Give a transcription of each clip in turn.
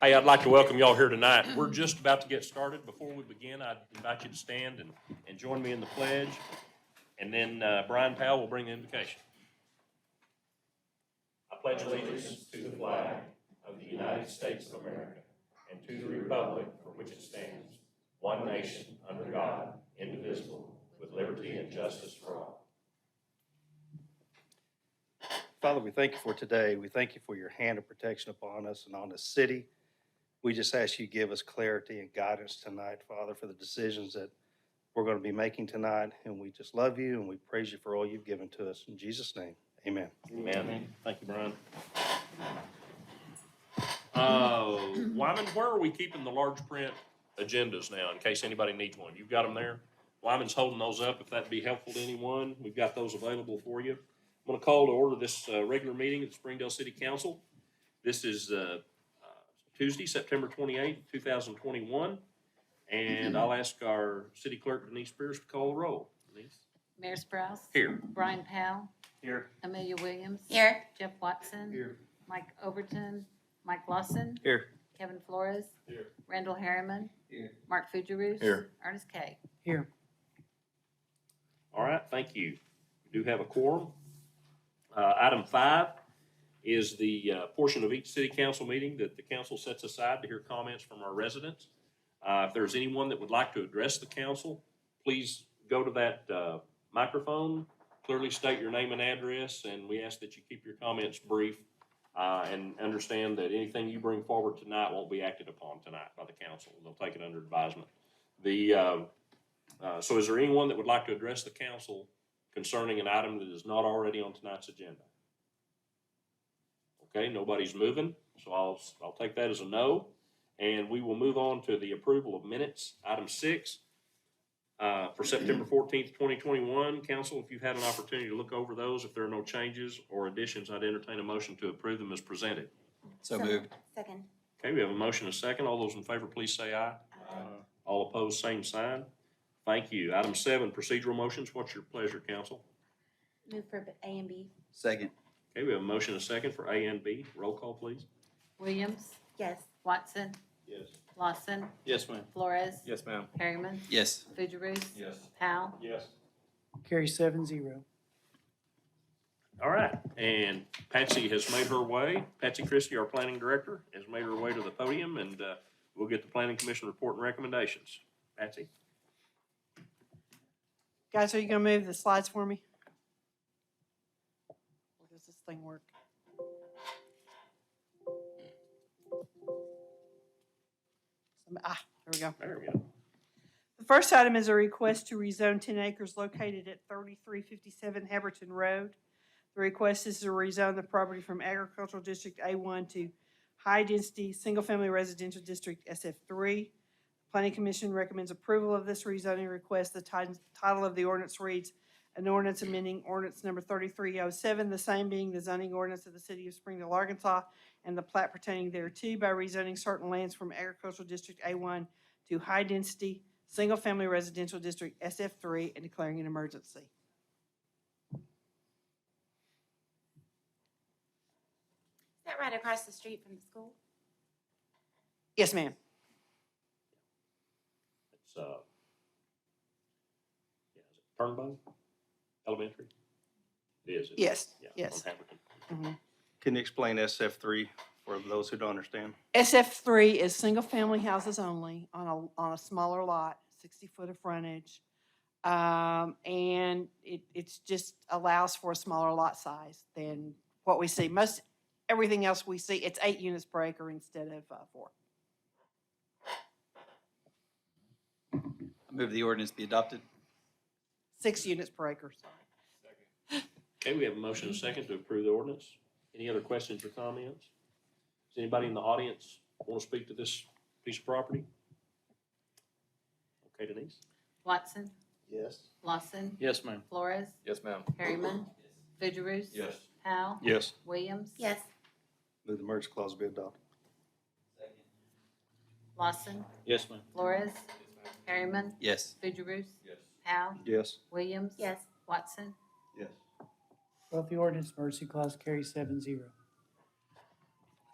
Hey, I'd like to welcome y'all here tonight. We're just about to get started. Before we begin, I'd invite you to stand and join me in the pledge. And then Brian Powell will bring the invocation. I pledge allegiance to the flag of the United States of America and to the republic for which it stands, one nation, under God, indivisible, with liberty and justice for all. Father, we thank you for today. We thank you for your hand of protection upon us and on this city. We just ask you to give us clarity and guidance tonight, Father, for the decisions that we're going to be making tonight. And we just love you and we praise you for all you've given to us. In Jesus' name, amen. Amen. Thank you, Brian. Wyman, where are we keeping the large print agendas now, in case anybody needs one? You've got them there? Wyman's holding those up, if that'd be helpful to anyone. We've got those available for you. I'm going to call to order this regular meeting of the Springdale City Council. This is Tuesday, September 28th, 2021. And I'll ask our city clerk, Denise Spears, to call the roll. Denise? Mayor Sprouse. Here. Brian Powell. Here. Amelia Williams. Here. Jeff Watson. Here. Mike Overton. Mike Lawson. Here. Kevin Flores. Here. Randall Harriman. Here. Mark Fujarus. Here. Ernest Kay. Here. All right, thank you. We do have a quorum. Item 5 is the portion of each city council meeting that the council sets aside to hear comments from our residents. If there's anyone that would like to address the council, please go to that microphone, clearly state your name and address, and we ask that you keep your comments brief and understand that anything you bring forward tonight won't be acted upon tonight by the council. They'll take it under advisement. So is there anyone that would like to address the council concerning an item that is not already on tonight's agenda? Okay, nobody's moving, so I'll take that as a no. And we will move on to the approval of minutes. Item 6, for September 14th, 2021. Council, if you've had an opportunity to look over those, if there are no changes or additions, I'd entertain a motion to approve them as presented. So moved. Second. Okay, we have a motion and a second. All those in favor, please say aye. All opposed, same sign. Thank you. Item 7, procedural motions. What's your pleasure, council? Move for A and B. Second. Okay, we have a motion and a second for A and B. Roll call, please. Williams. Yes. Watson. Yes. Lawson. Yes, ma'am. Flores. Yes, ma'am. Harriman. Yes. Fujarus. Yes. Powell. Yes. Carry 7-0. All right, and Patsy has made her way. Patsy Christie, our planning director, has made her way to the podium, and we'll get the planning commission report and recommendations. Patsy? Guys, are you gonna move the slides for me? Or does this thing work? There we go. There we go. The first item is a request to rezone 10 acres located at 3357 Heberton Road. The request is to rezone the property from Agricultural District A1 to High Density Single Family Residential District SF3. Planning Commission recommends approval of this rezoning request. The title of the ordinance reads, an ordinance amending ordinance number 3307, the same being the zoning ordinance of the city of Springdale, Arkansas, and the plat pertaining thereto by rezoning certain lands from Agricultural District A1 to High Density Single Family Residential District SF3 and declaring an emergency. Is that right across the street from the school? Yes, ma'am. It's, is it Turnbow Elementary? It is. isn't it? Yes, Yeah, yes. on Hamilton. Can you explain SF3 for those who don't understand? SF3 is single-family houses only on a smaller lot, 60 foot of frontage. And it's just allows for a smaller lot size than what we see. Everything else we see, it's 8 units per acre instead of 4. I move the ordinance be adopted. 6 units per acre, sorry. Okay, we have a motion and a second to approve the ordinance. Any other questions or comments? Does anybody in the audience want to speak to this piece of property? Okay, Denise? Watson. Yes. Lawson. Yes, ma'am. Flores. Yes, ma'am. Harriman. Fujarus. Yes. Powell. Yes. Williams. Yes. Move the merge clause be adopted. Lawson. Yes, ma'am. Flores. Harriman. Yes. Fujarus. Yes. Powell. Yes. Williams. Yes. Watson. Yes. Both the ordinance emergency clause carry 7-0.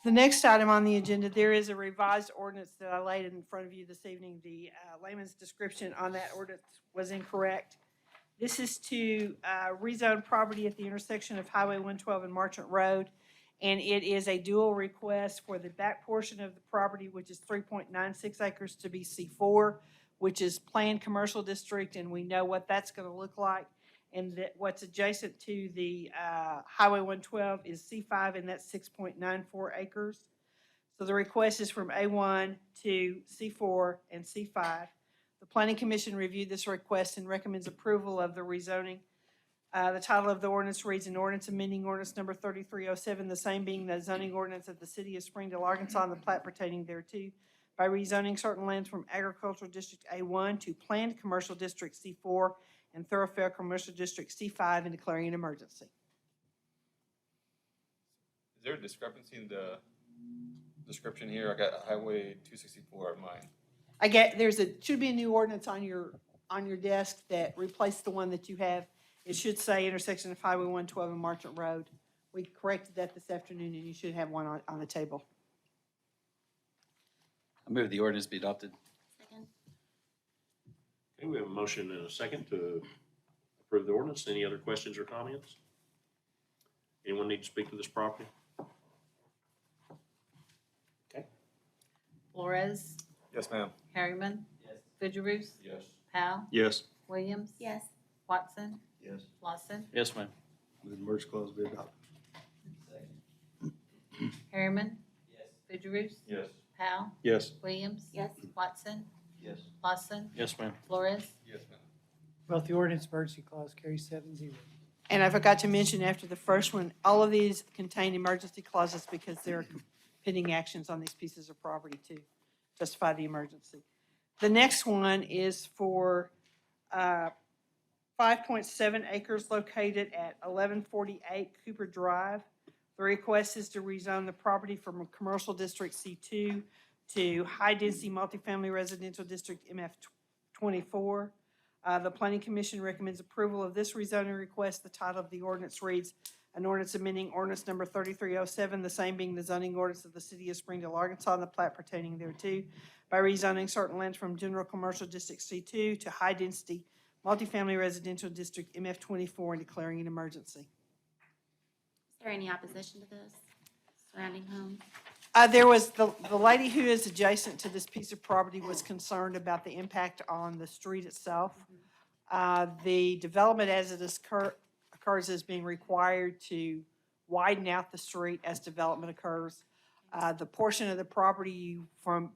The next item on the agenda, there is a revised ordinance that I laid in front of you this evening. The layman's description on that ordinance was incorrect. This is to rezone property at the intersection of Highway 112 and Marchant Road. And it is a dual request for the back portion of the property, which is 3.96 acres, to be C4, which is planned commercial district, and we know what that's going to look like. And that what's adjacent to the Highway 112 is C5, and that's 6.94 acres. So the request is from A1 to C4 and C5. The Planning Commission reviewed this request and recommends approval of the rezoning. The title of the ordinance reads, an ordinance amending ordinance number 3307, the same being the zoning ordinance of the city of Springdale, Arkansas, and the plat pertaining thereto, by rezoning certain lands from agricultural district A1 to planned commercial district C4 and thoroughfare commercial district C5, and declaring an emergency. Is there a discrepancy in the description here? I got Highway 264 at mine. Should be a new ordinance on your desk that replaced the one that you have. It should say intersection of Highway 112 and Marchant Road. We corrected that this afternoon, and you should have one on the table. I move the ordinance be adopted. Second. Okay, we have a motion and a second to approve the ordinance. Any other questions or comments? Anyone need to speak to this property? Okay. Flores, Yes, ma'am. Harriman. Yes. Fidgeroos, Yes. Powell, Yes. Williams. Yes. Watson, Yes. Lawson, Yes, ma'am. Move the merge clause be adopted. Harriman. Yes. Fidgeroos, Yes. Powell, Yes. Williams. Yes. Watson, Yes. Lawson, Yes, ma'am. Flores. Yes, ma'am. Both the ordinance emergency clause carries 7-0. And I forgot to mention after the first one, all of these contain emergency clauses because there are pending actions on these pieces of property to justify the emergency. The next one is for 5.7 acres located at 1148 Cooper Drive. The request is to rezone the property from a commercial district C2 to high-density multifamily residential district MF24. The Planning Commission recommends approval of this rezoning request. The title of the ordinance reads, an ordinance amending ordinance number 3307, the same being the zoning ordinance of the city of Springdale, Arkansas, and the plat pertaining thereto, by rezoning certain lands from general commercial district C2 to high-density multifamily residential district MF24, and declaring an emergency. Is there any opposition to this? Surrounding homes? There was, the lady who is adjacent to this piece of property was concerned about the impact on the street itself. The development as it occurs is being required to widen out the street as development occurs. The portion of the property from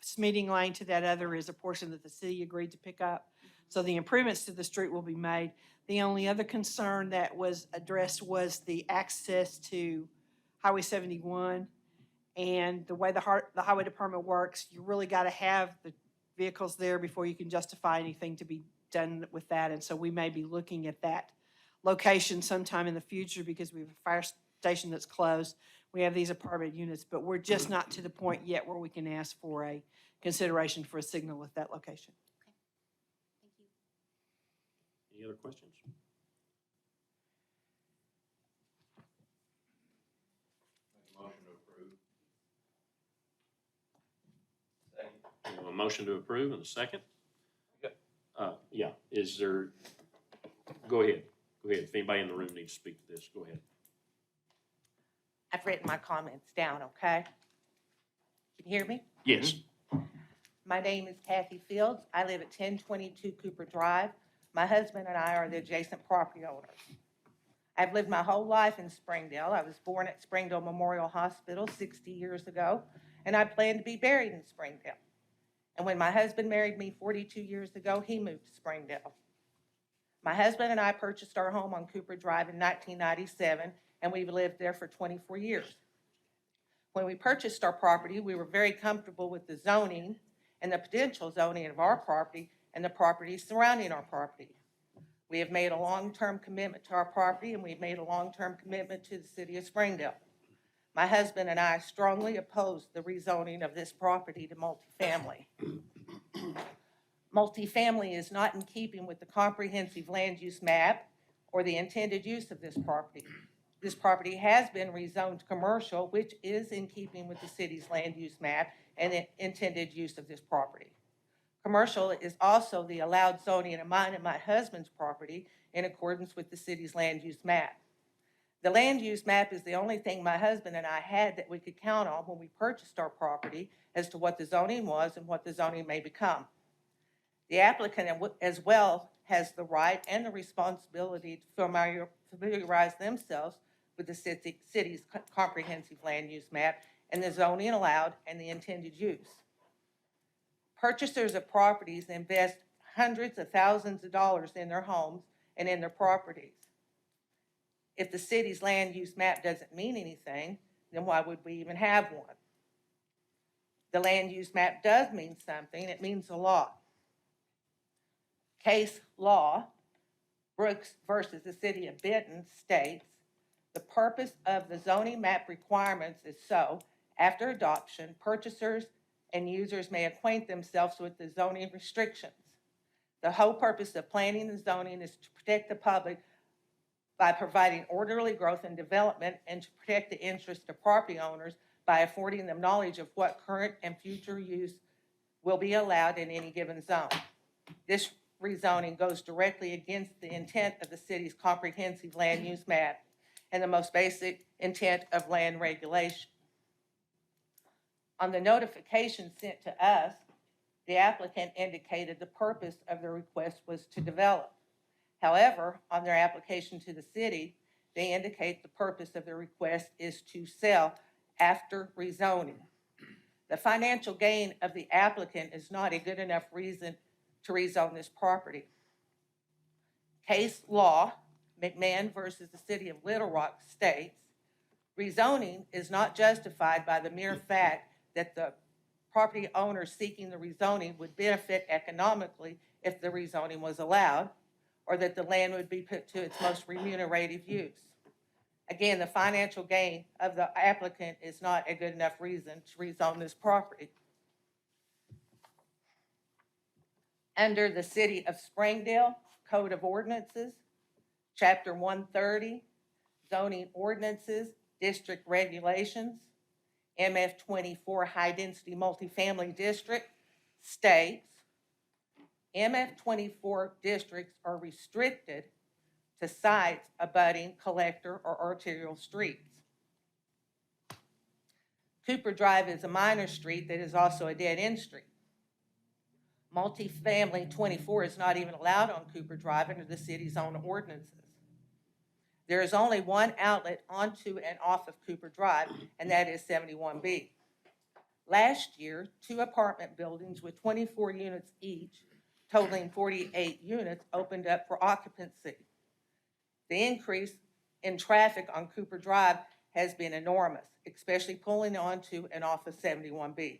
Smeeting Lane to that other is a portion that the city agreed to pick up. So the improvements to the street will be made. The only other concern that was addressed was the access to Highway 71. And the way the highway department works, you really got to have the vehicles there before you can justify anything to be done with that. And so we may be looking at that location sometime in the future because we have a fire station that's closed. We have these apartment units, but we're just not to the point yet where we can ask for a consideration for a signal at that location. Thank you. Any other questions? Motion to approve. Second. A motion to approve and a second? Yeah, is there, go ahead. If anybody in the room needs to speak to this, go ahead. I've written my comments down, okay? Can you hear me? Yes. My name is Kathy Fields. I live at 1022 Cooper Drive. My husband and I are the adjacent property owners. I've lived my whole life in Springdale. I was born at Springdale Memorial Hospital 60 years ago, and I plan to be buried in Springdale. And when my husband married me 42 years ago, he moved to Springdale. My husband and I purchased our home on Cooper Drive in 1997, and we've lived there for 24 years. When we purchased our property, we were very comfortable with the zoning and the potential zoning of our property and the properties surrounding our property. We have made a long-term commitment to our property, and we've made a long-term commitment to the city of Springdale. My husband and I strongly oppose the rezoning of this property to multifamily. Multifamily is not in keeping with the comprehensive land use map or the intended use of this property. this property has been rezoned commercial, which is in keeping with the city's land use map and the intended use of this property. Commercial is also the allowed zoning in mine and my husband's property in accordance with the city's land use map. The land use map is the only thing my husband and I had that we could count on when we purchased our property as to what the zoning was and what the zoning may become. The applicant as well has the right and the responsibility to familiarize themselves with the city's comprehensive land use map and the zoning allowed and the intended use. Purchasers of properties invest hundreds of thousands of dollars in their homes and in their properties. If the city's land use map doesn't mean anything, then why would we even have one? The land use map does mean something. It means a lot. Case law, Brooks versus the City of Benton, states, the purpose of the zoning map requirements is so, after adoption, purchasers and users may acquaint themselves with the zoning restrictions. The whole purpose of planning and zoning is to protect the public by providing orderly growth and development and to protect the interests of property owners by affording them knowledge of what current and future use will be allowed in any given zone. This rezoning goes directly against the intent of the city's comprehensive land use map and the most basic intent of land regulation. On the notification sent to us, the applicant indicated the purpose of the request was to develop. However, on their application to the city, they indicate the purpose of the request is to sell after rezoning. The financial gain of the applicant is not a good enough reason to rezone this property. Case law, McMahon versus the City of Little Rock, states, rezoning is not justified by the mere fact that the property owner seeking the rezoning would benefit economically if the rezoning was allowed, or that the land would be put to its most remunerative use. Again, the financial gain of the applicant is not a good enough reason to rezone this property. Under the City of Springdale Code of Ordinances, Chapter 130, Zoning Ordinances, District Regulations, MF 24 High Density Multifamily District states, MF 24 districts are restricted to sites abutting collector or arterial streets. Cooper Drive is a minor street that is also a dead-end street. Multifamily 24 is not even allowed on Cooper Drive under the city's own ordinances. There is only one outlet onto and off of Cooper Drive, and that is 71B. Last year, 2 apartment buildings with 24 units each, totaling 48 units, opened up for occupancy. The increase in traffic on Cooper Drive has been enormous, especially pulling onto and off of 71B.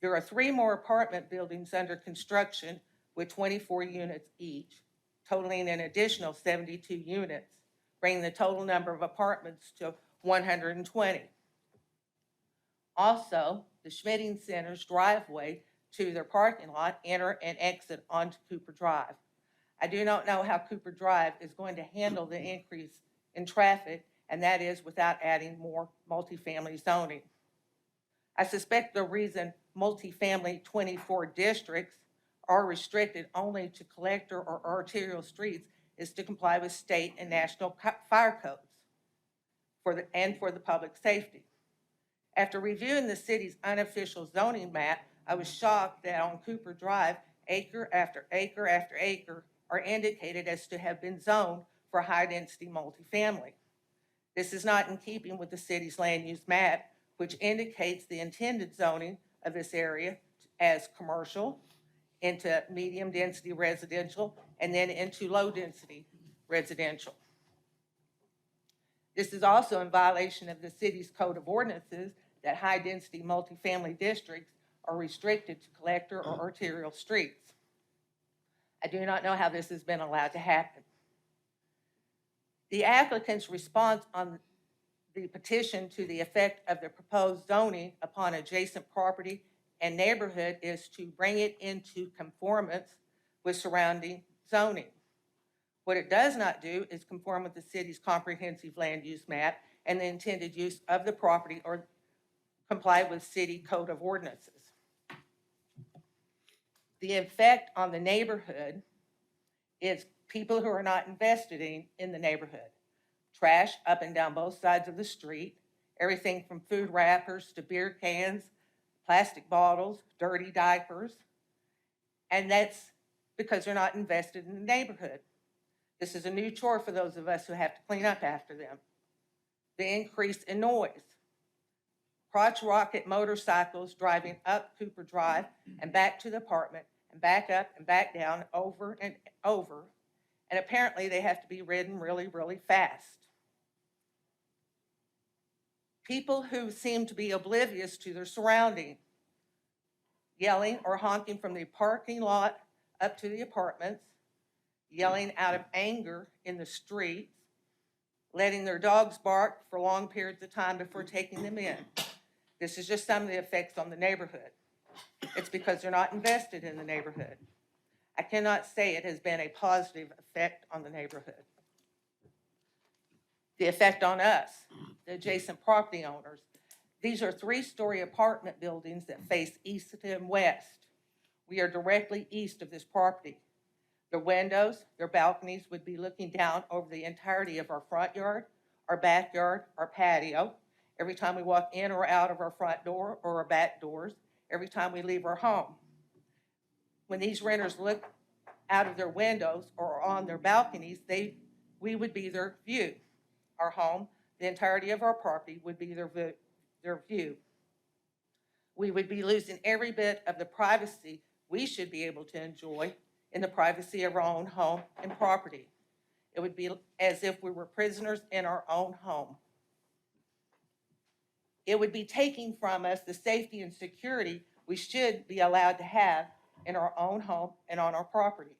There are 3 more apartment buildings under construction with 24 units each, totaling an additional 72 units, bringing the total number of apartments to 120. Also, the Schmitting Center's driveway to their parking lot enter and exit onto Cooper Drive. I do not know how Cooper Drive is going to handle the increase in traffic, and that is without adding more multifamily zoning. I suspect the reason multifamily 24 districts are restricted only to collector or arterial streets is to comply with state and national fire codes for the public safety. After reviewing the city's unofficial zoning map, I was shocked that on Cooper Drive, acre after acre after acre are indicated as to have been zoned for high-density multifamily. This is not in keeping with the city's land use map, which indicates the intended zoning of this area as commercial, into medium-density residential, and then into low-density residential. This is also in violation of the city's code of ordinances that high-density multifamily districts are restricted to collector or arterial streets. I do not know how this has been allowed to happen. The applicant's response on the petition to the effect of the proposed zoning upon adjacent property and neighborhood is to bring it into conformance with surrounding zoning. What it does not do is conform with the city's comprehensive land use map and the intended use of the property or comply with city code of ordinances. The effect on the neighborhood is people who are not invested in the neighborhood. Trash up and down both sides of the street, everything from food wrappers to beer cans, plastic bottles, dirty diapers. And that's because they're not invested in the neighborhood. This is a new chore for those of us who have to clean up after them. The increase in noise. Crotch rocket motorcycles driving up Cooper Drive and back to the apartment and back up and back down over and over. And apparently they have to be ridden really, really fast. People who seem to be oblivious to their surroundings, yelling or honking from the parking lot up to the apartments, yelling out of anger in the streets, letting their dogs bark for long periods of time before taking them in. This is just some of the effects on the neighborhood. It's because they're not invested in the neighborhood. I cannot say it has been a positive effect on the neighborhood. The effect on us, the adjacent property owners. These are 3-story apartment buildings that face east and west. We are directly east of this property. Their windows, their balconies would be looking down over the entirety of our front yard, our backyard, our patio, every time we walk in or out of our front door or our back doors, every time we leave our home. When these renters look out of their windows or on their balconies, we would be their view. Our home, the entirety of our property would be their view. We would be losing every bit of the privacy we should be able to enjoy in the privacy of our own home and property. It would be as if we were prisoners in our own home. It would be taking from us the safety and security we should be allowed to have in our own home and on our property.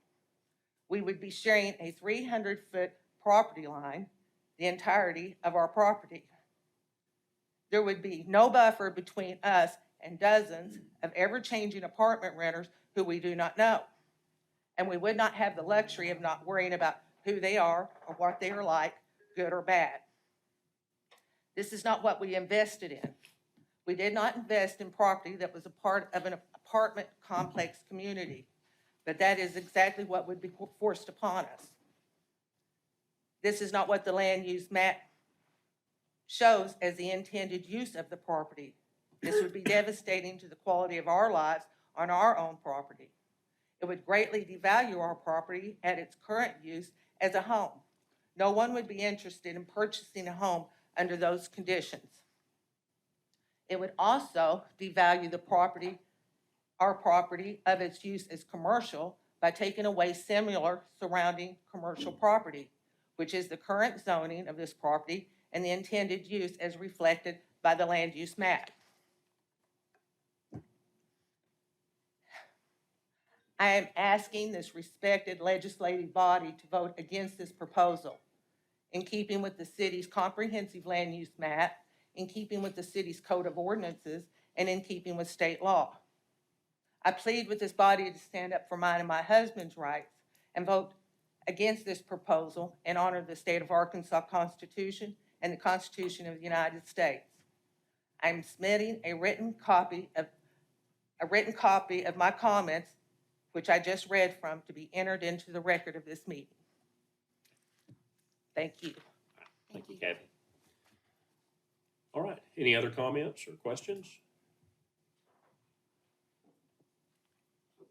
We would be sharing a 300-foot property line, the entirety of our property. There would be no buffer between us and dozens of ever-changing apartment renters who we do not know. And we would not have the luxury of not worrying about who they are or what they are like, good or bad. This is not what we invested in. We did not invest in property that was a part of an apartment complex community, but that is exactly what would be forced upon us. This is not what the land use map shows as the intended use of the property. This would be devastating to the quality of our lives on our own property. It would greatly devalue our property at its current use as a home. No one would be interested in purchasing a home under those conditions. It would also devalue the property, our property, of its use as commercial by taking away similar surrounding commercial property, which is the current zoning of this property and the intended use as reflected by the land use map. I am asking this respected legislative body to vote against this proposal, in keeping with the city's comprehensive land use map, in keeping with the city's code of ordinances, and in keeping with state law. I plead with this body to stand up for mine and my husband's rights and vote against this proposal and honor the state of Arkansas Constitution and the Constitution of the United States. I'm submitting a written copy of my comments, which I just read from, to be entered into the record of this meeting. Thank you. Thank you, Kathy. All right, any other comments or questions?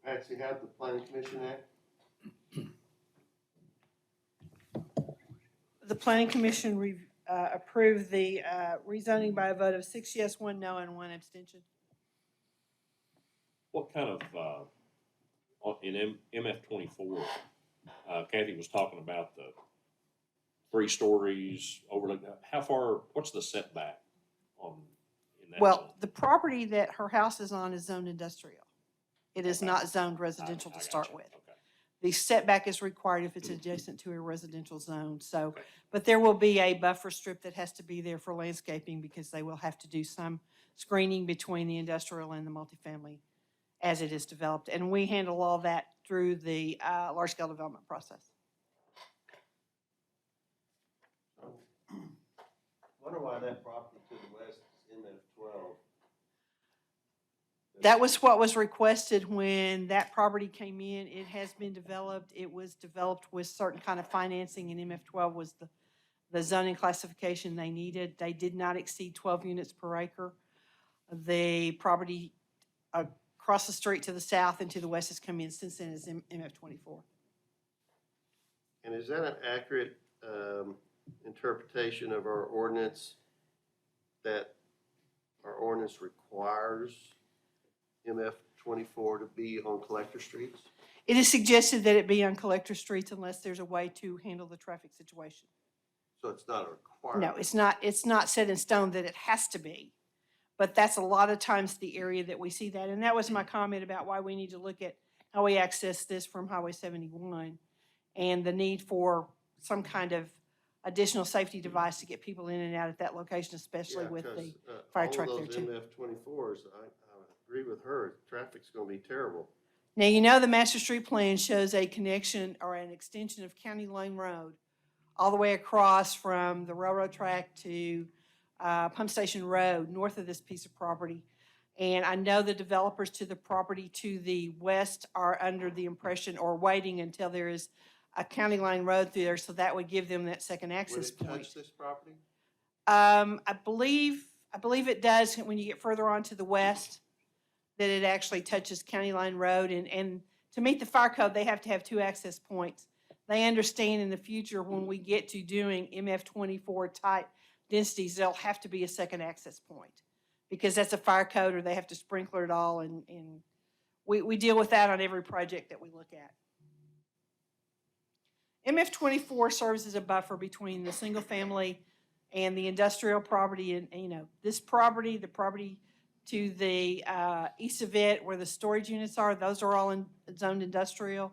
Patsy, how'd the planning commission act? The planning commission approved the rezoning by a vote of 6 yes, 1 no, and 1 abstention. What kind of, in MF 24, Kathy was talking about the 3 stories overlook. How far, what's the setback in that zone? Well, the property that her house is on is zoned industrial. It is Okay. not zoned residential I to start gotcha. with. Okay. The setback is required if it's adjacent to a residential zone, so, Okay. but there will be a buffer strip that has to be there for landscaping because they will have to do some screening between the industrial and the multifamily as it is developed. And we handle all that through the large-scale development process. Wonder why that property to the west is MF12. That was what was requested when that property came in. It has been developed. It was developed with certain kind of financing, and MF12 was the zoning classification they needed. They did not exceed 12 units per acre. The property across the street to the south and to the west has come in since then as MF24. And is that an accurate interpretation of our ordinance, that our ordinance requires MF24 to be on collector streets? It is suggested that it be on collector streets unless there's a way to handle the traffic situation. So it's not a requirement? No, it's not set in stone that it has to be. But that's a lot of times the area that we see that. And that was my comment about why we need to look at how we access this from Highway 71 and the need for some kind of additional safety device to get people in and out at that location, especially Yeah, with the 'cause, fire truck there all of too. those MF24s, I agree with her, traffic's gonna be terrible. Now, you know, the master street plan shows a connection or an extension of County Lane Road all the way across from the railroad track to Pump Station Road, north of this piece of property. And I know the developers to the property to the west are under the impression or waiting until there is a county line road through there, so that would give them that second Would access it point. touch this property? I believe it does when you get further on to the west, that it actually touches County Line Road. And to meet the fire code, they have to have two access points. They understand in the future when we get to doing MF24 type densities, there'll have to be a second access point because that's a fire code or they have to sprinkler it all. And we deal with that on every project that we look at. MF24 serves as a buffer between the single family and the industrial property. And you know, this property, the property to the east of it where the storage units are, those are all zoned industrial.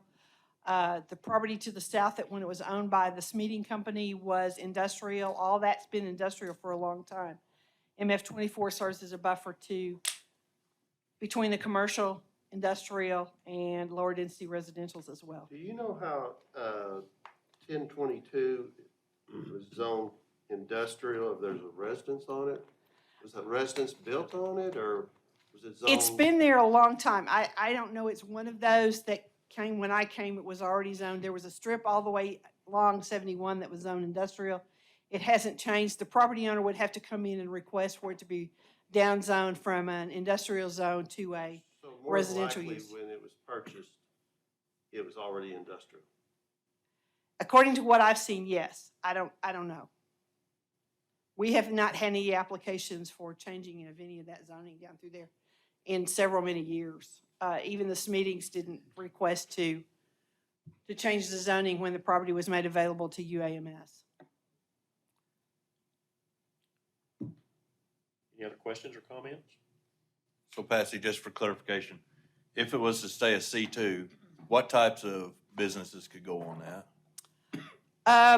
The property to the south that when it was owned by the Smeating Company was industrial. All that's been industrial for a long time. MF24 serves as a buffer between the commercial, industrial, and lower density residentials as well. Do you know how 1022 was zoned industrial, if there's a residence on it? Was that residence built on it, or was it zoned? It's been there a long time. I don't know, it's one of those that came, when I came, it was already zoned. There was a strip all the way along 71 that was zoned industrial. It hasn't changed. The property owner would have to come in and request for it to be down zoned from an industrial zone to a So more than residential likely, use. when it was purchased, it was already industrial. According to what I've seen, yes. I don't know. We have not had any applications for changing of any of that zoning down through there in many years. Even the Smeatings didn't request to change the zoning when the property was made available to UAMS. Any other questions or comments? So Patsy, just for clarification, if it was to stay a C2, what types of businesses could go on that?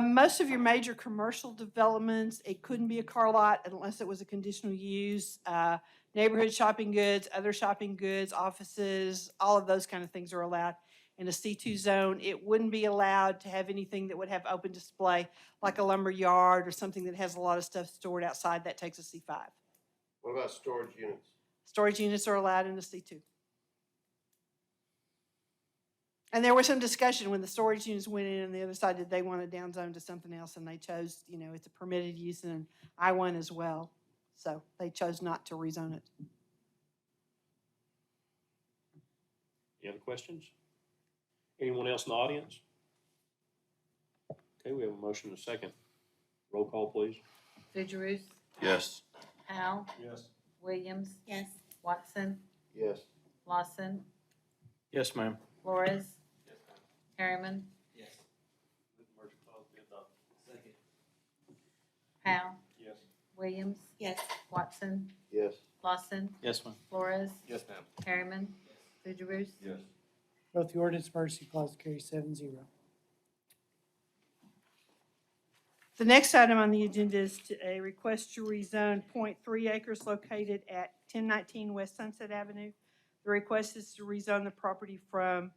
Most of your major commercial developments, it couldn't be a car lot unless it was a conditional use. Neighborhood shopping goods, other shopping goods, offices, all of those kind of things are allowed in a C2 zone. It wouldn't be allowed to have anything that would have open display, like a lumber yard or something that has a lot of stuff stored outside. That takes a C5. What about storage units? Storage units are allowed in a C2. And there was some discussion when the storage units went in on the other side, did they want to downzone to something else? And they chose, you know, it's a permitted use in I-1 as well. So they chose not to rezone it. Any other questions? Anyone else in the audience? Okay, we have a motion and a second. Roll call, please. Fugierus, Yes. Powell, Yes. Williams, Yes. Watson, Yes. Lawson, Yes, ma'am. Flores, Harriman, Yes. Powell, Yes. Williams, Yes. Watson, Yes. Lawson, Yes, ma'am. Flores, Yes, ma'am. Harriman, Fugierus, Yes. Both the ordinance and emergency clause carry 7-0. The next item on the agenda is a request to rezone 0.3 acres located at 1019 West Sunset Avenue. The request is to rezone the property from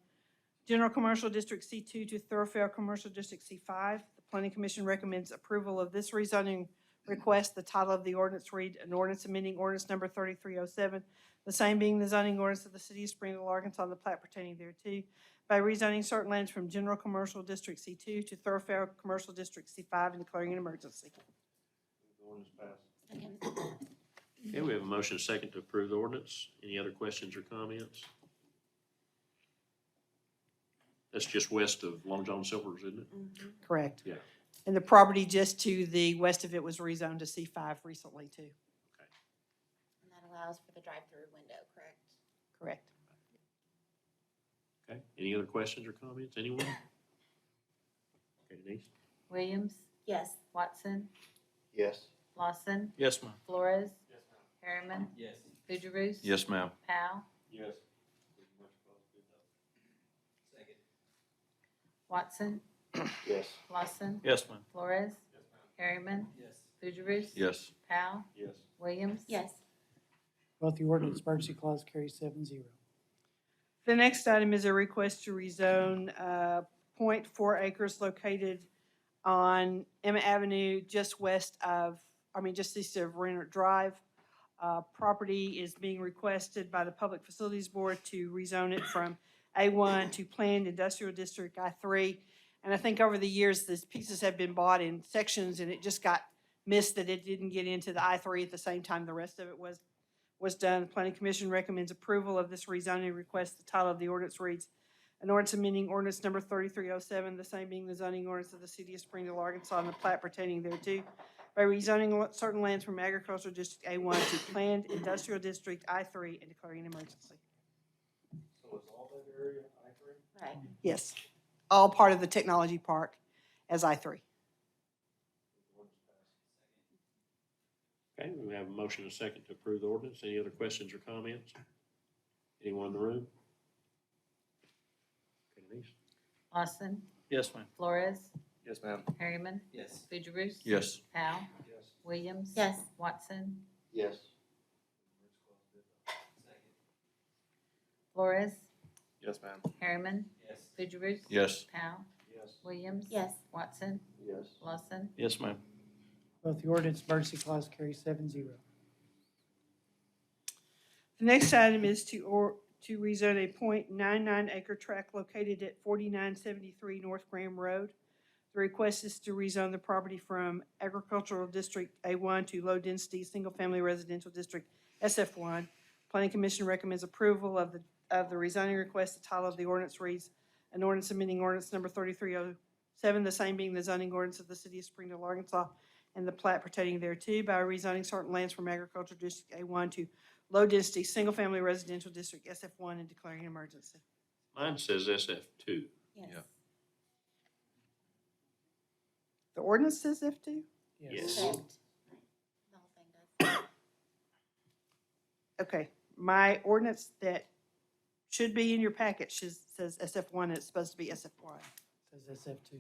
General Commercial District C2 to Thoroughfare Commercial District C5. The Planning Commission recommends approval of this rezoning request. The title of the ordinance read, an ordinance amending ordinance number 3307, the same being the zoning ordinance of the city of Springville, Arkansas, and the plat pertaining thereto, by rezoning certain lands from general commercial district C2 to thoroughfare commercial district C5 and declaring an emergency. Second. Okay, we have a motion and a second to approve the ordinance. Any other questions or comments? That's just west of Long John Silver's, isn't it? Mhm. Correct. Yeah. And the property just to the west of it was rezoned to C5 recently, too. And that allows for the drive-through window, correct? Correct. Okay, any other questions or comments? Anyone? Okay, Denise? Williams, Yes. Watson, Yes. Lawson, Yes, ma'am. Flores, Harriman, Yes. Fugierus. Yes, ma'am. Powell, Yes. Watson, Yes. Lawson, Yes, ma'am. Flores, Harriman, Yes. Fugierus. Yes. Powell, Yes. Williams. Yes. Both the ordinance emergency clause carries 7-0. The next item is a request to rezone .4 acres located on Emmett Avenue, just just east of Renner Drive. Property is being requested by the Public Facilities Board to rezone it from A1 to Planned Industrial District I3. And I think over the years, these pieces have been bought in sections, and it just got missed that it didn't get into the I3 at the same time the rest of it was done. The Planning Commission recommends approval of this rezoning request. The title of the ordinance reads, an ordinance amending ordinance number 3307, the same being the zoning ordinance of the city of Springville, Arkansas, and the plat pertaining thereto, by rezoning certain lands from agricultural district A1 to planned industrial district I3 and declaring an emergency. So is all that area I3? Right. Yes, all part of the technology park as I3. Okay, we have a motion and a second to approve the ordinance. Any other questions or comments? Anyone in the room? Okay, Denise? Lawson, Yes, ma'am. Flores, Yes, ma'am. Harriman, Yes. Fugierus. Yes. Powell, Yes. Williams. Yes. Watson, Yes. Flores, Yes, ma'am. Harriman, Yes. Fugierus. Yes. Powell, Yes. Williams. Yes. Watson, Yes. Lawson, Yes, ma'am. Both the ordinance emergency clause carries 7-0. The next item is to rezone a .99 acre tract located at 4973 North Graham Road. The request is to rezone the property from agricultural district A1 to low density single family residential district SF1. Planning Commission recommends approval of the rezoning request. The title of the ordinance reads, an ordinance amending ordinance number 3307, the same being the zoning ordinance of the city of Springdale, Arkansas, and the plat pertaining thereto, by rezoning certain lands from agricultural district A1 to low-density, single-family residential district SF1 and declaring an emergency. Mine says SF2. Yes. Yeah. The ordinance says F2? Yes. Correct. The whole thing does. Okay, my ordinance that should be in your package says SF1, and it's supposed to be SF1. Says SF2.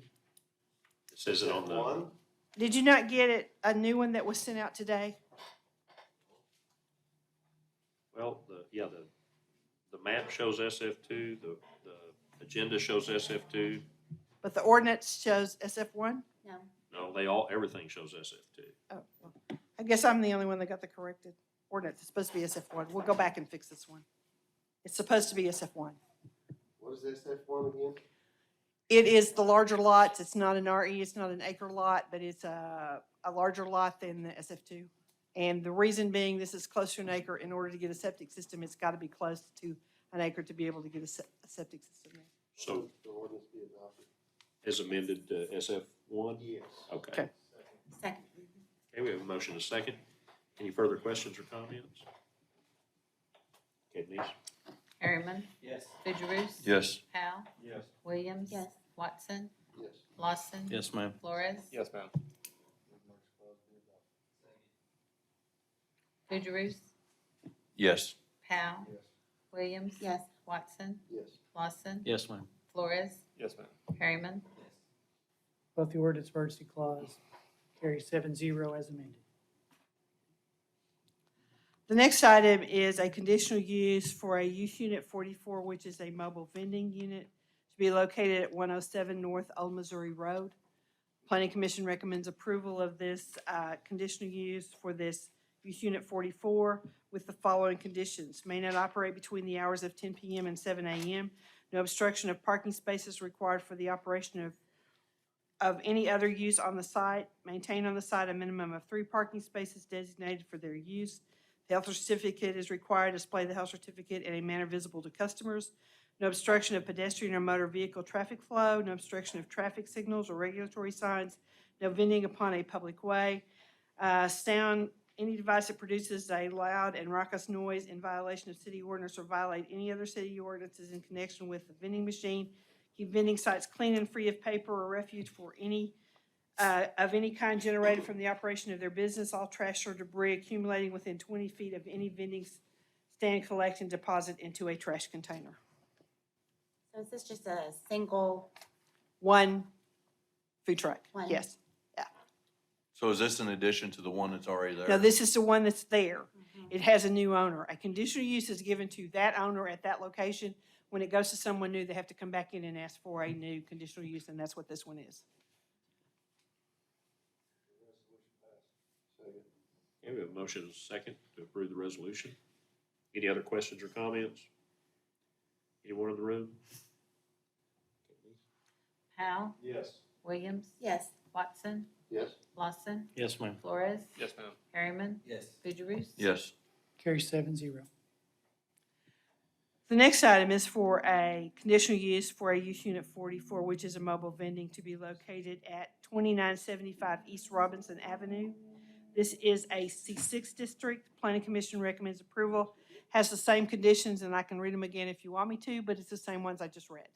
It says it on the, One? Did you not get it, a new one that was sent out today? well, the map shows SF2, the agenda shows SF2. But the ordinance shows SF1? No. No, everything shows SF2. Oh, well, I guess I'm the only one that got the corrected ordinance. It's supposed to be SF1. We'll go back and fix this one. It's supposed to be SF1. What is SF1 again? It is the larger lots. It's not an RE, it's not an acre lot, but it's a larger lot than the SF2. And the reason being, this is close to an acre. In order to get a septic system, it's got to be close to an acre to be able to get a septic system there. So The ordinance be adopted. as amended to SF1? Yes. Okay. Okay. Second. Okay, we have a motion and a second. Any further questions or comments? Okay, Denise? Harriman, Yes. Fugierus. Yes. Powell, Yes. Williams. Yes. Watson, Yes. Lawson. Yes, ma'am. Flores, Yes, ma'am. Fugierus. Yes. Powell, Yes. Williams. Yes. Watson, Yes. Lawson, Yes, ma'am. Flores, Yes, ma'am. Harriman, Both the ordinance emergency clause carries 7-0 as amended. The next item is a conditional use for a use unit 44, which is a mobile vending unit to be located at 107 North Old Missouri Road. Planning Commission recommends approval of this conditional use for this use unit 44 with the following conditions. May not operate between the hours of 10 p.m. and 7 a.m. No obstruction of parking spaces required for the operation of any other use on the site. Maintain on the site a minimum of 3 parking spaces designated for their use. The health certificate is required to display the health certificate in a manner visible to customers. No obstruction of pedestrian or motor vehicle traffic flow. No obstruction of traffic signals or regulatory signs. No vending upon a public way. Sound, any device that produces a loud and raucous noise in violation of city ordinance or violate any other city ordinances in connection with the vending machine. Keep vending sites clean and free of paper or refuse for any of any kind generated from the operation of their business. All trash or debris accumulating within 20 feet of any vending stand collect and deposit into a trash container. So is this just a single, One food truck, One. yes. So is this in addition to the one that's already there? Now, this is the one that's there. It has a new owner. A conditional use is given to that owner at that location. When it goes to someone new, they have to come back in and ask for a new conditional use, and that's what this one is. Okay, we have a motion and a second to approve the resolution. Any other questions or comments? Anyone in the room? Powell, Yes. Williams, yes, Watson, Yes. Lawson, Yes, ma'am. Flores, Yes, ma'am. Harriman, Yes. Fugierus. Yes. Carry 7-0. The next item is for a conditional use for a use unit 44, which is a mobile vending to be located at 2975 East Robinson Avenue. This is a C6 district. Planning Commission recommends approval. Has the same conditions, and I can read them again if you want me to, but it's the same ones I just read.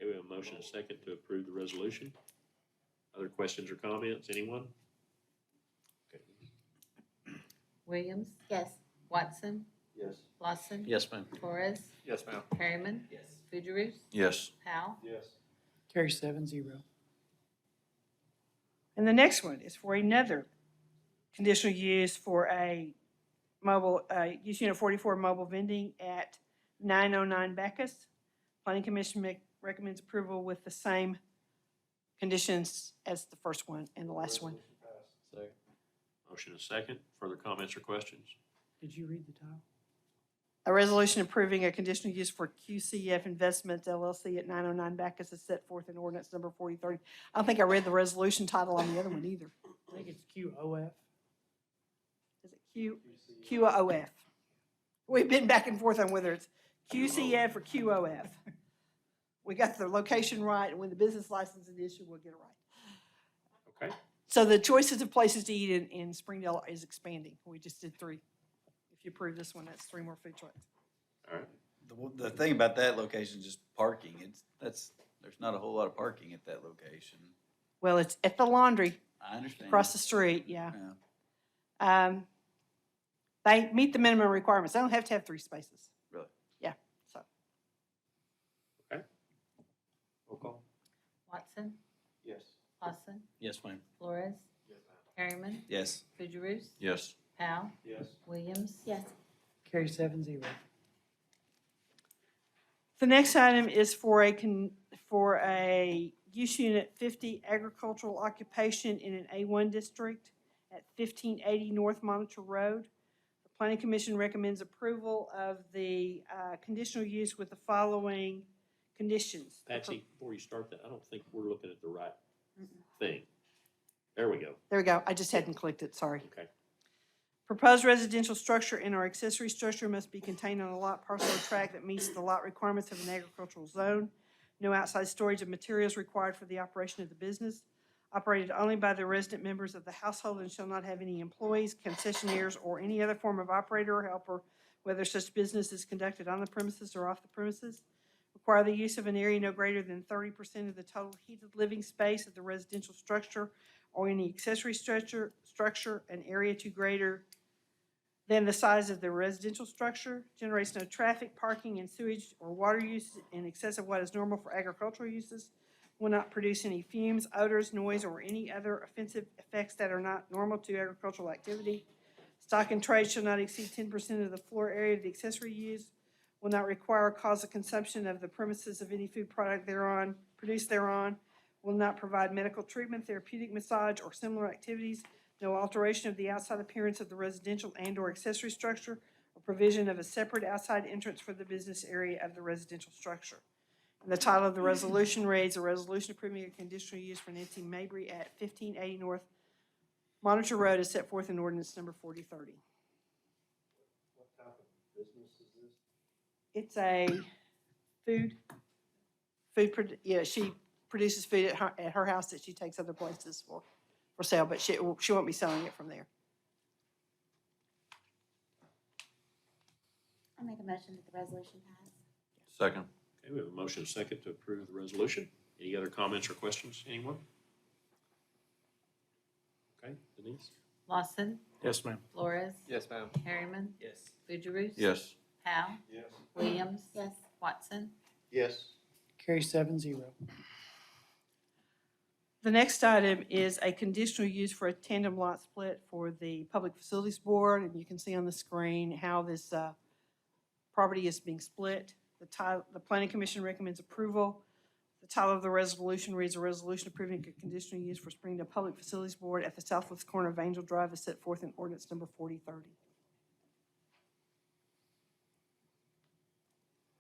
Okay, we have a motion and a second to approve the resolution. Other questions or comments? Anyone? Okay. Williams, yes, Watson, Yes. Lawson. Yes, ma'am. Flores, Yes, ma'am. Harriman, Yes. Fugierus, Yes. Powell. Yes. Carry 7-0. And the next one is for another conditional use for a mobile, use unit 44 mobile vending at 909 Bacchus. Planning Commission recommends approval with the same conditions as the first one and the last one. Second. Motion and a second. Further comments or questions? Did you read the title? A resolution approving a conditional use for QCF Investments LLC at 909 Bacchus is set forth in ordinance number 4030. I don't think I read the resolution title on the other one either. I think it's QOF. Is it QOF? We've been back and forth on whether it's QCF or QOF. We got the location right, and when the business license is issued, we'll get it right. Okay. So the choices of places to eat in Springdale is expanding. We just did 3. If you approve this one, that's 3 more food trucks. All right. The thing about that location is just parking. There's not a whole lot of parking at that location. Well, it's at the laundry I understand. across the street, yeah. Yeah. They meet the minimum requirements. They don't have to have 3 spaces. Really? Yeah, so. Roll call. Watson, Yes. Lawson, Yes, ma'am. Flores, Yes, ma'am. Harriman, Yes. Fugierus, Yes. Powell, Yes. Williams, yes, Carry 7-0. The next item is for a use unit 50 agricultural occupation in an A1 district at 1580 North Monitor Road. The Planning Commission recommends approval of the conditional use with the following conditions. Patsy, before you start that, I don't think we're looking at the right thing. There we go. There we go. I just hadn't clicked it, sorry. Okay. Proposed residential structure and or accessory structure must be contained on a lot, parcel, or tract that meets the lot requirements of an agricultural zone. No outside storage of materials required for the operation of the business. Operated only by the resident members of the household and shall not have any employees, concessionaires, or any other form of operator or helper, whether such business is conducted on the premises or off the premises. Require the use of an area no greater than 30% of the total heated living space of the residential structure or any accessory structure, an area to greater than the size of the residential structure. Generates no traffic, parking, and sewage or water use in excess of what is normal for agricultural uses. Will not produce any fumes, odors, noise, or any other offensive effects that are not normal to agricultural activity. Stock and trade shall not exceed 10% of the floor area of the accessory use. will not require or cause the consumption of the premises of any food product thereon, produced thereon, will not provide medical treatment, therapeutic massage, or similar activities, no alteration of the outside appearance of the residential and/or accessory structure, or provision of a separate outside entrance for the business area of the residential structure. And the title of the resolution reads, "A resolution approving a conditional use for Nancy Mabry at 1580 North Monitor Road as set forth in ordinance number 4030." What type of business is this? It's a yeah, she produces food at her house that she takes other places for sale, but she won't be selling it from there. I make a motion that the resolution pass. Second. Okay, we have a motion and a second to approve the resolution. Any other comments or questions, anyone? Okay, Denise? Lawson, Yes, ma'am. Flores, Yes, ma'am. Harriman, Yes. Fugierus. Yes. Powell, Yes. Williams. Yes. Watson. Yes. Carry 7-0. The next item is a conditional use for a tandem lot split for the Public Facilities Board, and you can see on the screen how this property is being split. The Planning Commission recommends approval. The title of the resolution reads, "A resolution approving a conditional use for Springdale Public Facilities Board at the southwest corner of Angel Drive as set forth in ordinance number 4030.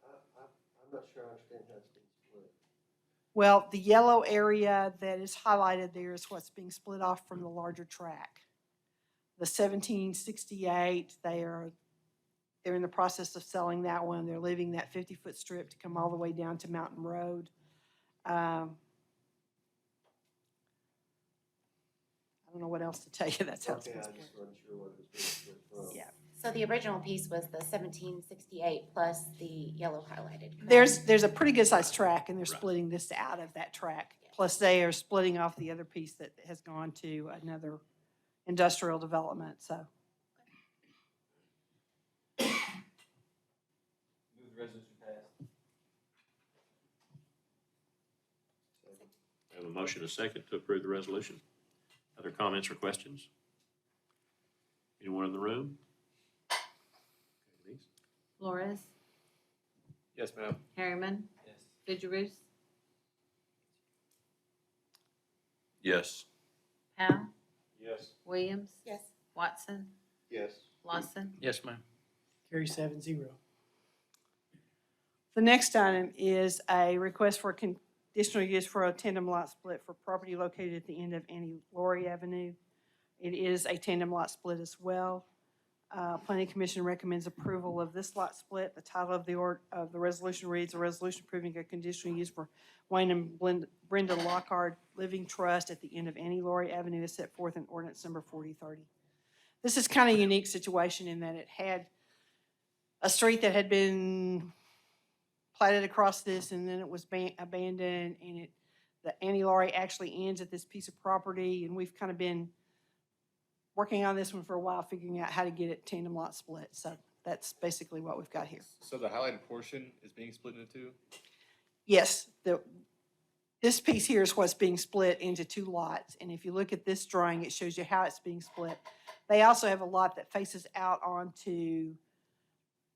I'm not sure I understand how it's being split. Well, the yellow area that is highlighted there is what's being split off from the larger track. The 1768, they're in the process of selling that one. They're leaving that 50-foot strip to come all the way down to Mountain Road. I don't know what else to tell you. That's how it's Okay, been I split. just wasn't sure what it was being split from. Yeah. So the original piece was the 1768 plus the yellow highlighted. correct? There's a pretty good sized track, and they're Right. splitting this out of that track. Plus, they are splitting off the other piece that has gone to another industrial development, so. Move the resolution passed. We have a motion and a second to approve the resolution. Other comments or questions? Anyone in the room? Okay, Denise? Flores, Yes, ma'am. Harriman, Yes. Fugierus. Yes. Powell, Yes. Williams. Yes. Watson, Yes. Lawson. Yes, ma'am. Carry 7-0. The next item is a request for conditional use for a tandem lot split for property located at the end of Laurie Avenue. It is a tandem lot split as well. Planning Commission recommends approval of this lot split. The title of the resolution reads, "A resolution approving a conditional use for Wayne and Brenda Lockhart Living Trust at the end of Laurie Avenue as set forth in ordinance number 4030. This is kind of a unique situation in that it had a street that had been platted across this, and then it was abandoned, and the Annie Laurie actually ends at this piece of property, and we've kind of been working on this one for a while, figuring out how to get it tandem lot split. So that's basically what we've got here. So the highlighted portion is being split into two? Yes, this piece here is what's being split into two lots, and if you look at this drawing, it shows you how it's being split. They also have a lot that faces out onto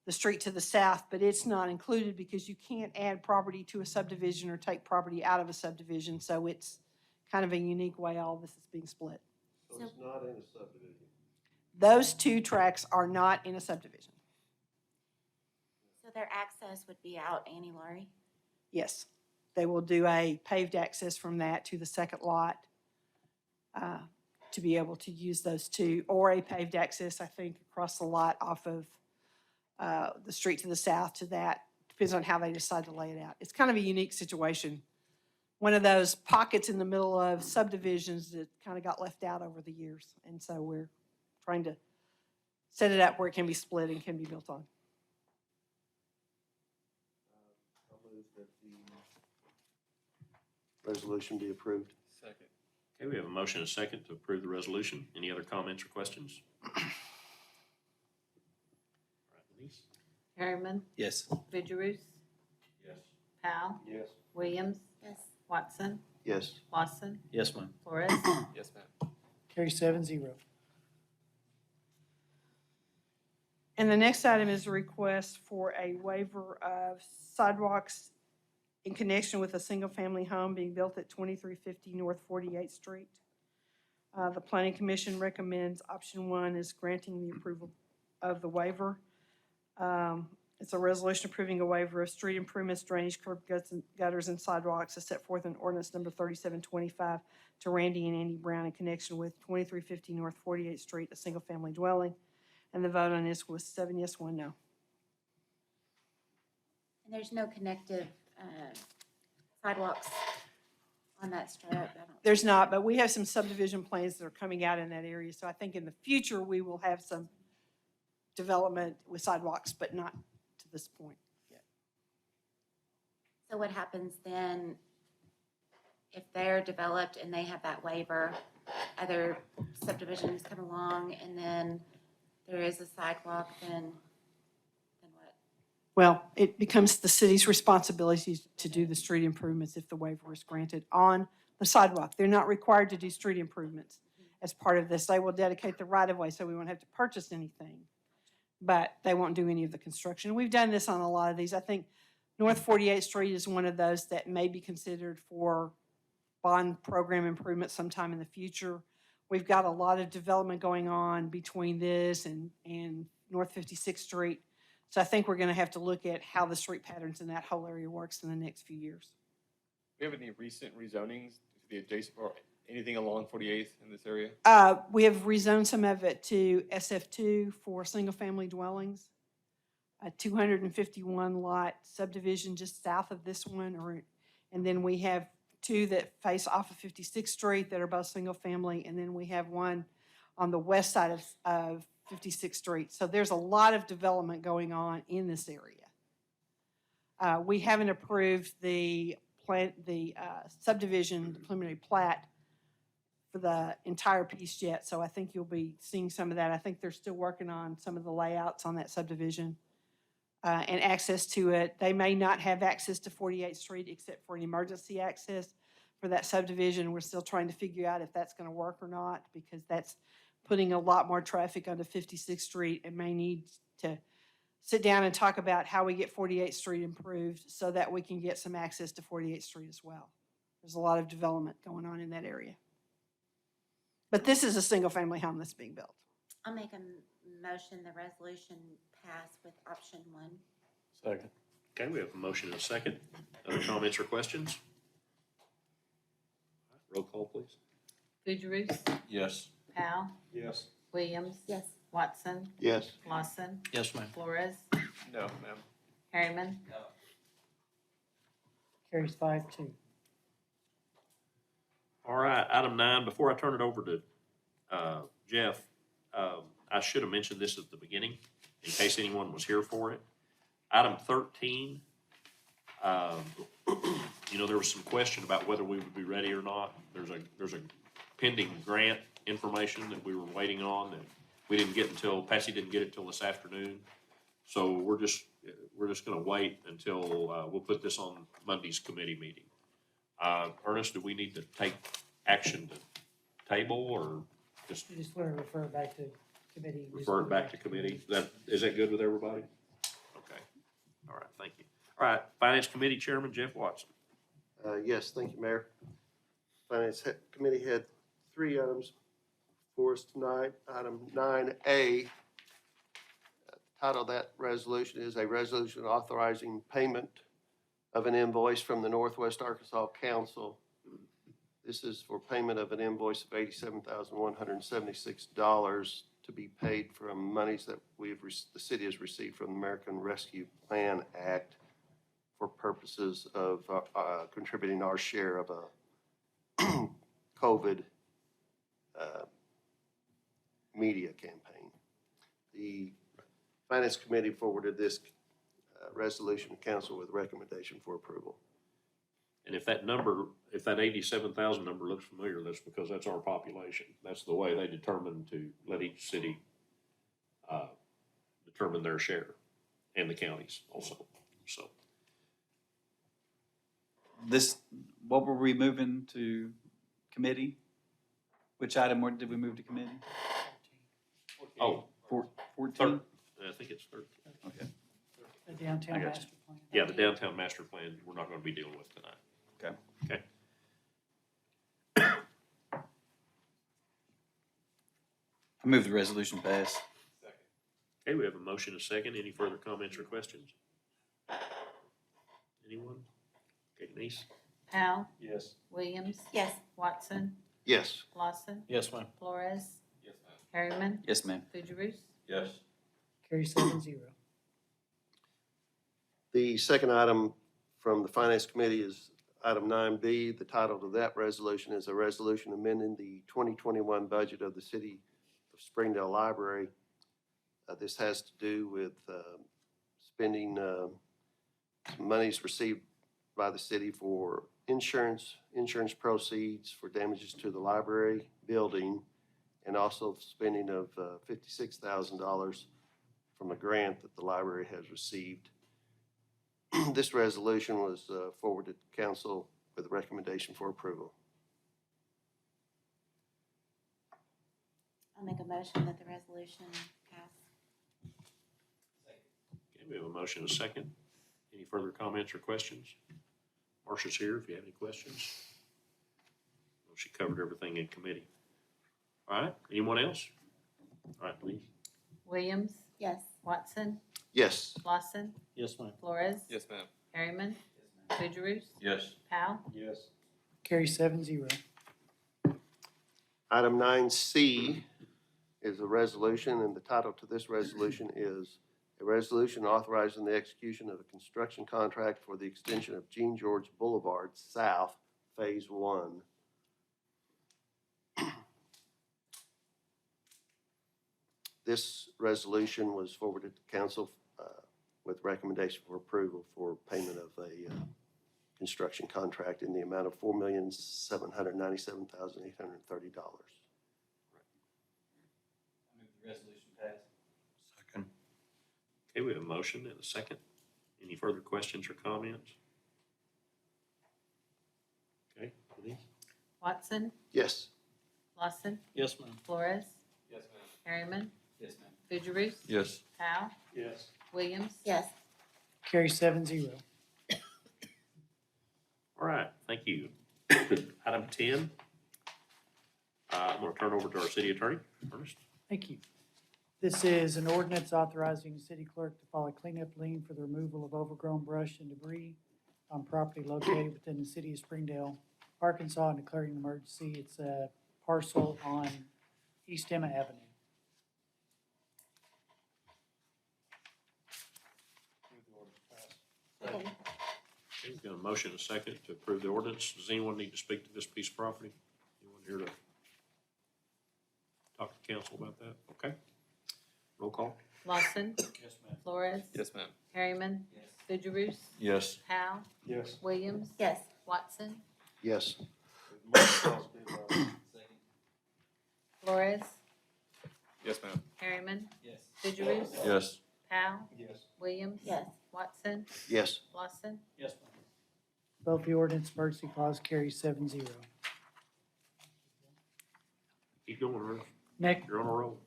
the street to the south, but it's not included because you can't add property to a subdivision or take property out of a subdivision, so it's kind of a unique way all this is being split. So it's not in a subdivision. Those two tracks are not in a subdivision. So their access would be out Annie Laurie? Yes, they will do a paved access from that to the second lot to be able to use those two, or a paved access, I think, across the lot off of the street to the south to that. Depends on how they decide to lay it out. It's kind of a unique situation. One of those pockets in the middle of subdivisions that kind of got left out over the years. And so we're trying to set it up where it can be split and can be built on. I'll move that the resolution be approved. Second. Okay, we have a motion and a second to approve the resolution. Any other comments or questions? All right, Denise? Harriman, Yes. Fugierus. Yes. Powell, Yes. Williams, Yes. Watson, Yes. Lawson, Yes, ma'am. Flores. Yes, ma'am. Carry 7-0. And the next item is a request for a waiver of sidewalks in connection with a single-family home being built at 2350 North 48th Street. The Planning Commission recommends option 1 is granting the approval of the waiver. It's a resolution approving a waiver of street improvements, drainage, curb gutters, and sidewalks as set forth in ordinance number 3725 to Randy and Andy Brown in connection with 2350 North 48th Street, a single-family dwelling. And the vote on this was 7 yes, 1 no. And there's no connective sidewalks on that strip. I don't- There's not, but we have some subdivision plans that are coming out in that area. So I think in the future, we will have some development with sidewalks, but not to this point yet. So what happens then if they're developed and they have that waiver, other subdivisions come along and then there is a sidewalk, then what? Well, it becomes the city's responsibility to do the street improvements if the waiver is granted on the sidewalk. They're not required to do street improvements as part of this. They will dedicate the right-of-way, so we won't have to purchase anything. But they won't do any of the construction. We've done this on a lot of these. I think North 48th Street is one of those that may be considered for bond program improvements sometime in the future. We've got a lot of development going on between this and North 56th Street. So I think we're going to have to look at how the street patterns in that whole area works in the next few years. Do you have any recent rezonings to the adjacent or anything along 48th in this area? We have rezoned some of it to SF2 for single-family dwellings. A 251 lot subdivision just south of this one, and then we have 2 that face off of 56th Street that are both single-family, and then we have one on the west side of 56th Street. So there's a lot of development going on in this area. We haven't approved the subdivision, the preliminary plat for the entire piece yet, so I think you'll be seeing some of that. I think they're still working on some of the layouts on that subdivision and access to it. They may not have access to 48th Street except for an emergency access for that subdivision. We're still trying to figure out if that's going to work or not, because that's putting a lot more traffic onto 56th Street and may need to sit down and talk about how we get 48th Street improved so that we can get some access to 48th Street as well. There's a lot of development going on in that area. But this is a single-family home that's being built. I'll make a motion, the resolution pass with option 1. Second. Okay, we have a motion and a second. Other comments or questions? Roll call, please. Fugierus, Yes. Powell, Yes. Williams, Yes. Watson, Yes. Lawson, Yes, ma'am. Flores, No, ma'am. Harriman. Carries 5-2. All right, item 9, before I turn it over to Jeff, I should have mentioned this at the beginning, in case anyone was here for it. Item 13, there was some question about whether we would be ready or not. There's a pending grant information that we were waiting on that we didn't get Patsy didn't get it till this afternoon. So we're just gonna wait until, we'll put this on Monday's committee meeting. Ernest, do we need to take action to table or just You just want to refer back to committee. refer it back to committee? Is that good with everybody? Okay. All right, thank you. All right, Finance Committee Chairman Jeff Watson. Yes, thank you, Mayor. Finance Committee had 3 items for us tonight. Item 9A, title of that resolution is a resolution authorizing payment of an invoice from the Northwest Arkansas Council. This is for payment of an invoice of $87,176 to be paid from monies that the city has received from the American Rescue Plan Act for purposes of contributing our share of a COVID media campaign. The Finance Committee forwarded this resolution to council with recommendation for approval. And if that 87,000 number looks familiar, that's because that's our population. That's the way they determine to let each city determine their share, and the counties also, so. What were we moving to committee? Which item did we move to committee? Oh, 14? I think it's 13. Okay. The downtown I got you. master plan. Yeah, the downtown master plan, we're not gonna be dealing with tonight. Okay. Okay. I move the resolution pass. Okay, we have a motion, a second. Any further comments or questions? Anyone? Okay, Denise? Powell, Yes. Williams, Yes. Watson, Yes. Lawson, Yes, ma'am. Flores, Yes, ma'am. Harriman, Yes, ma'am. Fugierus. Yes. Carry 7-0. The second item from the Finance Committee is item 9B. The title to that resolution is a resolution amending the 2021 budget of the City of Springdale Library. This has to do with spending some monies received by the city for insurance proceeds for damages to the library building, and also spending of $56,000 from a grant that the library has received. This resolution was forwarded to council with a recommendation for approval. I'll make a motion that the resolution pass. Okay, we have a motion, a second. Any further comments or questions? Marcia's here if you have any questions. Well, she covered everything in committee. All right, anyone else? All right, please. Williams, Yes. Watson, Yes. Lawson, Yes, ma'am. Flores, Yes, ma'am. Harriman, Fugierus, Yes. Powell, Yes. Carry 7-0. Item 9C is a resolution, and the title to this resolution is a resolution authorizing the execution of a construction contract for the extension of Jean George Boulevard South, Phase 1. This resolution was forwarded to council with recommendation for approval for payment of a construction contract in the amount of $4,797,830. I move the resolution pass. Second. Okay, we have a motion and a second. Any further questions or comments? Okay, Denise? Watson, Yes. Lawson, Yes, ma'am. Flores, Yes, ma'am. Harriman, Yes, ma'am. Fugierus, Yes. Powell, Yes. Williams. Yes. Carry 7-0. All right, thank you. Item 10. I'm going to turn over to our city attorney, Ernest. Thank you. This is an ordinance authorizing the city clerk to file a cleanup lien for the removal of overgrown brush and debris on property located within the city of Springdale, Arkansas, and declaring an emergency. It's a parcel on East Emma Avenue. Okay, we've got a motion and a second to approve the ordinance. Does anyone need to speak to this piece of property? Anyone here to talk to council about that? Okay. Roll call. Lawson, Yes, ma'am. Flores, Yes, ma'am. Harriman, Fugierus, Yes. Powell, Yes. Williams, Yes. Watson, Yes. Flores, Yes, ma'am. Harriman, Yes. Fugierus, Yes. Powell, Yes. Williams. Yes. Watson, Yes. Lawson, Yes, ma'am. Both the ordinance emergency clause carries 7-0. Keep going, Ernest. Next, You're on a roll.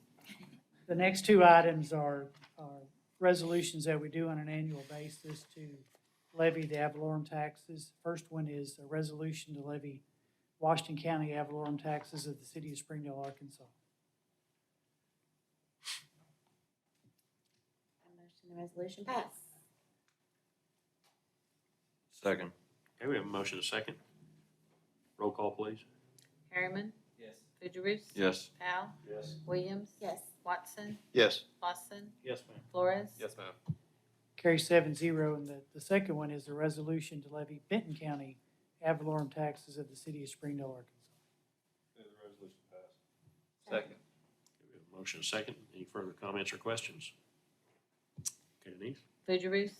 the next two items are resolutions that we do on an annual basis to levy the ad valorem taxes. First one is a resolution to levy Washington County ad valorem taxes of the city of Springdale, Arkansas. I motion the resolution pass. Second. Okay, we have a motion and a second. Roll call, please. Harriman, Yes. Fugierus, Yes. Powell, Yes. Williams, Yes. Watson, Yes. Lawson, Yes, ma'am. Flores, Yes, ma'am. Carry 7-0, and the second one is a resolution to levy Benton County ad valorem taxes of the city of Springdale, Arkansas. Move the resolution pass. Second. Okay, we have a motion and a second. Any further comments or questions? Okay, Denise? Fugierus,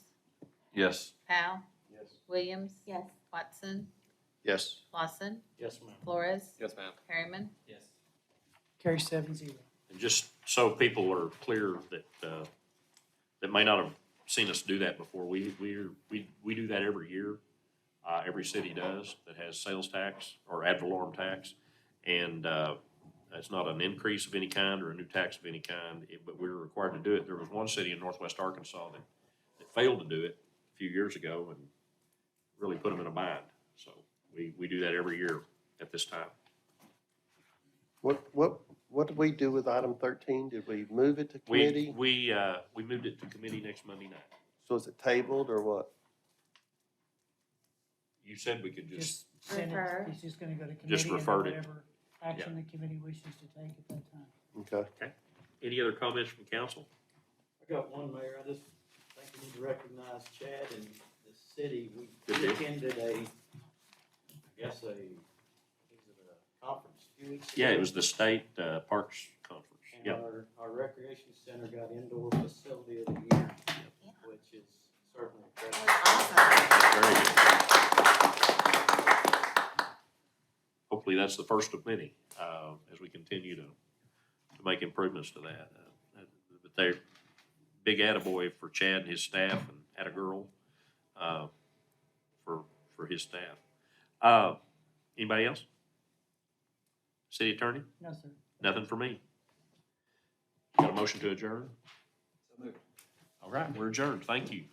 Yes. Powell, Yes. Williams, Yes. Watson, Yes. Lawson, Yes, ma'am. Flores, Yes, ma'am. Harriman, Yes. Carry 7-0. And just so people are clear that may not have seen us do that before, we do that every year. Every city does that has sales tax or ad valorem tax. And It's not an increase of any kind or a new tax of any kind, but we're required to do it. There was one city in northwest Arkansas that failed to do it a few years ago and really put them in a bind. So we do that every year at this time. What did we do with item 13? Did we move it to committee? We moved it to committee next Monday night. So is it tabled or what? You said we could just, Send it, Refer. it's just gonna go to committee. Just and then referred it. whatever action the committee wishes to take at that time. Okay. any other comments from council? I got one, Mayor. I just think we need to recognize Chad and the city. We Good deal. attended a conference a few weeks ago. Yeah, it was the state parks conference. And Yep. our recreation center got indoor facility of the year, which is certainly incredible. Awesome. Very good. Hopefully, that's the first of many, as we continue to make improvements to that. But they're big attaboy for Chad and his staff, and attagirl, for his staff. Anybody else? City attorney? No, sir. Nothing for me. Got a motion to adjourn? So moved. All right, we're adjourned. Thank you.